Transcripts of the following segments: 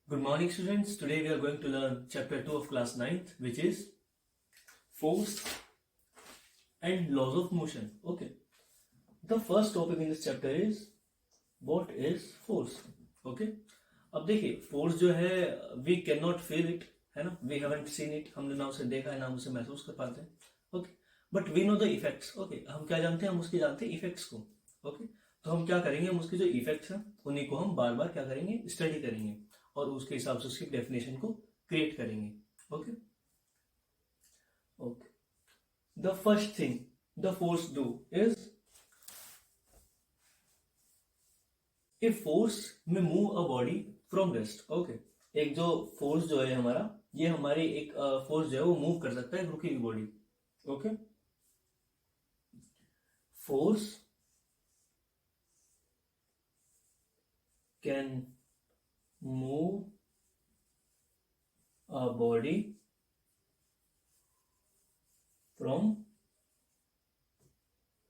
Good morning, students. Today we are going to learn chapter 2 of class 9th, which is force and laws of motion. Okay. The first topic in this chapter is what is force. Okay. अब देखिए force जो है we can not feel it, है ना, we haven't seen it, हमने ना उसे देखा है ना हम उसे महसूस कर पाते हैं. Okay, but we know the effects. Okay, हम क्या जानते हैं, हम उसके जानते हैं इफेक्ट्स को. ओके, तो हम क्या करेंगे, हम उसके जो इफेक्ट्स हैं उन्हीं को हम बार बार क्या करेंगे, स्टडी करेंगे और उसके हिसाब से उसकी डेफिनेशन को क्रिएट करेंगे. Okay okay, the first thing the force do is a force may move a body from rest. Okay, एक जो फोर्स जो है हमारा, ये हमारी एक फोर्स जो है वो मूव कर सकता है रुकी हुई body. Okay, force can move a body from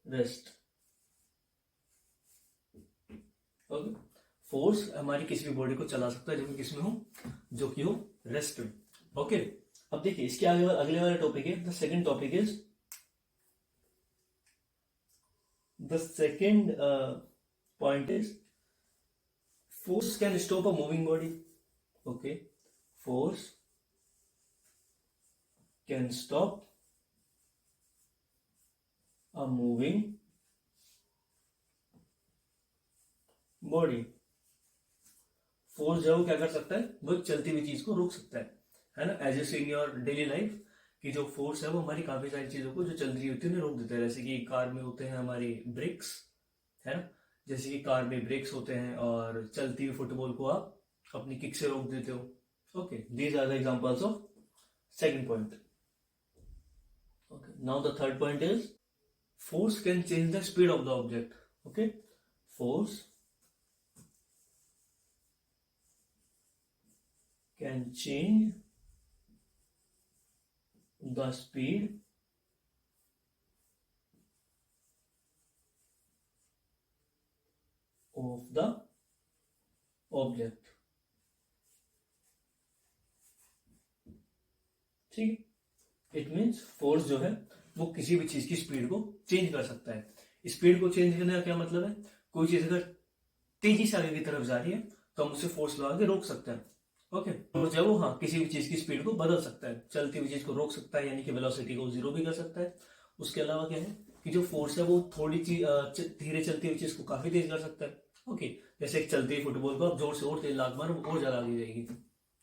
rest. Okay, force हमारी किसी भी बॉडी को चला सकता है जो कि किसमें हो, जो कि हो रेस्ट में. ओके, अब देखिए इसके आगे अगले वाला टॉपिक है. The second topic is the second point is force can stop a moving body. Okay, force can stop a moving body. Force जो है वो क्या कर सकता है, वो चलती हुई चीज को रोक सकता है ना. As a see in your daily life कि जो फोर्स है वो हमारी काफी सारी चीजों को जो चल रही होती है उन्हें रोक देता है. जैसे कि कार में होते हैं हमारी ब्रेक्स, है ना, जैसे कि कार में ब्रेक्स होते हैं और चलती हुई फुटबॉल को आप अपनी किक से रोक देते हो. Okay, these are the examples of second point. Okay, now the third point is force can change the speed of the object. Okay, force can change the speed of the object. ठीक है, it means force जो है वो किसी भी चीज की speed को चेंज कर सकता है. स्पीड को चेंज करने का क्या मतलब है, कोई चीज अगर तेजी से आगे की तरफ जा रही है तो हम उसे फोर्स लगा के रोक सकते हैं. ओके, तो जब वो हाँ किसी भी चीज की स्पीड को बदल सकता है, चलती हुई चीज को रोक सकता है, यानी कि वेलोसिटी को जीरो भी कर सकता है. उसके अलावा क्या है कि जो फोर्स है वो थोड़ी धीरे चलती हुई चीज को काफी तेज कर सकता है. ओके, जैसे एक चलती हुई फुटबॉल को आप जोर से और तेज लात मारो और ज्यादा आगे जाएगी.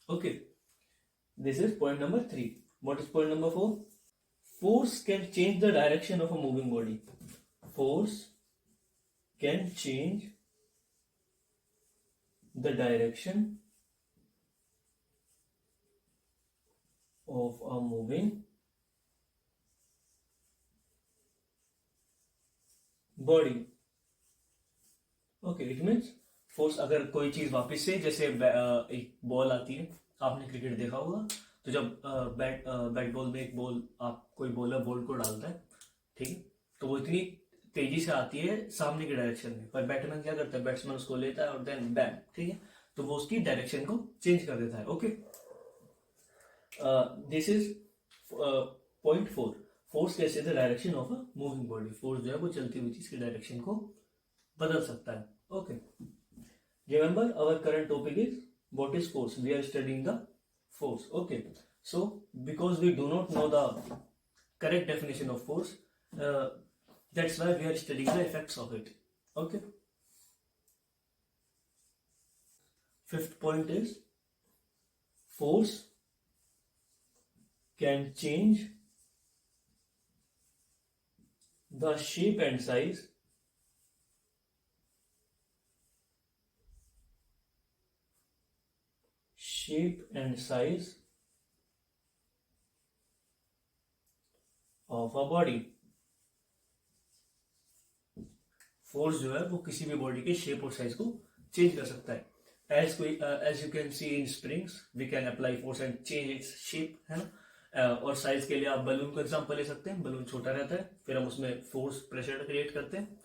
Okay, this is point number 3. What is point number 4? Force can change the direction of a moving body. Force can change the direction of a moving body. Okay, it means force अगर कोई चीज वापस से, जैसे एक ball आती है, आपने क्रिकेट देखा होगा, तो जब बैट बॉल में एक बॉल, आप कोई बॉलर बॉल को डालता है, ठीक है, तो वो इतनी तेजी से आती है सामने की डायरेक्शन में, पर बैट्समैन क्या करता है, बैट्समैन उसको लेता है और देन बैम, ठीक है, तो वो उसकी डायरेक्शन को चेंज कर देता है. Okay, this is point 4. Force कैसे the direction of a moving body. Force जो है वो चलती हुई चीज की डायरेक्शन को बदल सकता है. Okay, remember our current topic is what is force. We are studying the force. Okay, so because we do not know the correct definition of force, that's why we are studying the effects of it. Okay, fifth point is force can change the shape and size of a body. Force जो है वो किसी भी body के shape और size को change कर सकता है. As you can see in springs we can apply force and change its shape, है ना. और साइज के लिए आप बलून का एग्जांपल ले सकते हैं. बलून छोटा रहता है, फिर हम उसमें फोर्स प्रेशर क्रिएट करते हैं,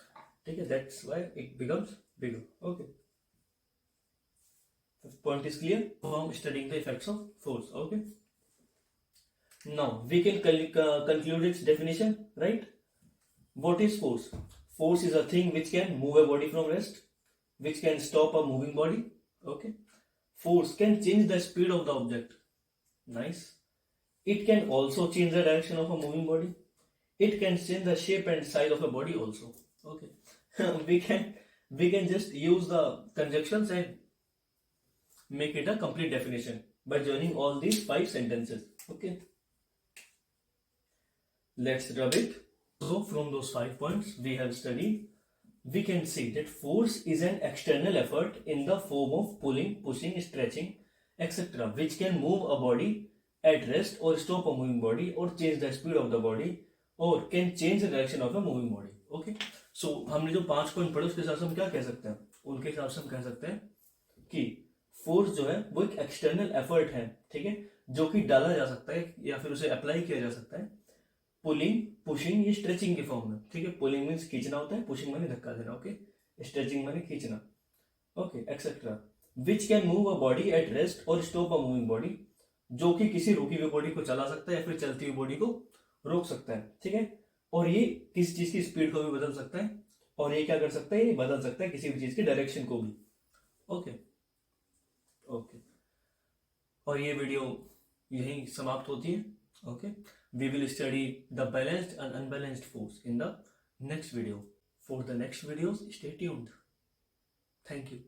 ठीक है, that's why it becomes bigger. Okay, point is clear from studying the effects of force. Okay, now we can conclude its definition, right? What is force? Force is a thing which can move a body from rest, which can stop a moving body. Okay, force can change the speed of the object. Nice. It can also change the direction of a moving body. It can change the shape and size of a body also. Okay, we can just use the conjunctions and make it a complete definition by joining all these 5 sentences. Okay, let's rub it. So from those 5 points we have studied, we can see that force is an external effort in the form of pulling, pushing, stretching, etc., which can move a body at rest or stop a moving body or change the speed of the body or can change the direction of a moving body. Okay, so हमने जो 5 point पढ़े उसके हिसाब से हम क्या कह सकते हैं? उनके हिसाब से हम कह सकते हैं कि फोर्स जो है वो एक एक्सटर्नल एफर्ट है, ठीक है, जो कि डाला जा सकता है या फिर उसे अप्लाई किया जा सकता है पुलिंग, पुशिंग या स्ट्रेचिंग के फॉर्म में. ठीक है, पुलिंग मीन्स खींचना होता है, पुशिंग माने धक्का देना. ओके, स्ट्रेचिंग माने खींचना. Okay, etcetera. Which can move a body at rest और स्टॉप अ मूविंग बॉडी, जो कि किसी रुकी हुई बॉडी को चला सकता है या फिर चलती हुई बॉडी को रोक सकता है. ठीक है, और ये किसी चीज की स्पीड को भी बदल सकता है और ये क्या कर सकता है, ये बदल सकता है किसी भी चीज की डायरेक्शन को भी. ओके ओके, और ये वीडियो यहीं समाप्त होती है. Okay, we will study the balanced and unbalanced force in the next video. For the next videos, stay tuned. Thank you.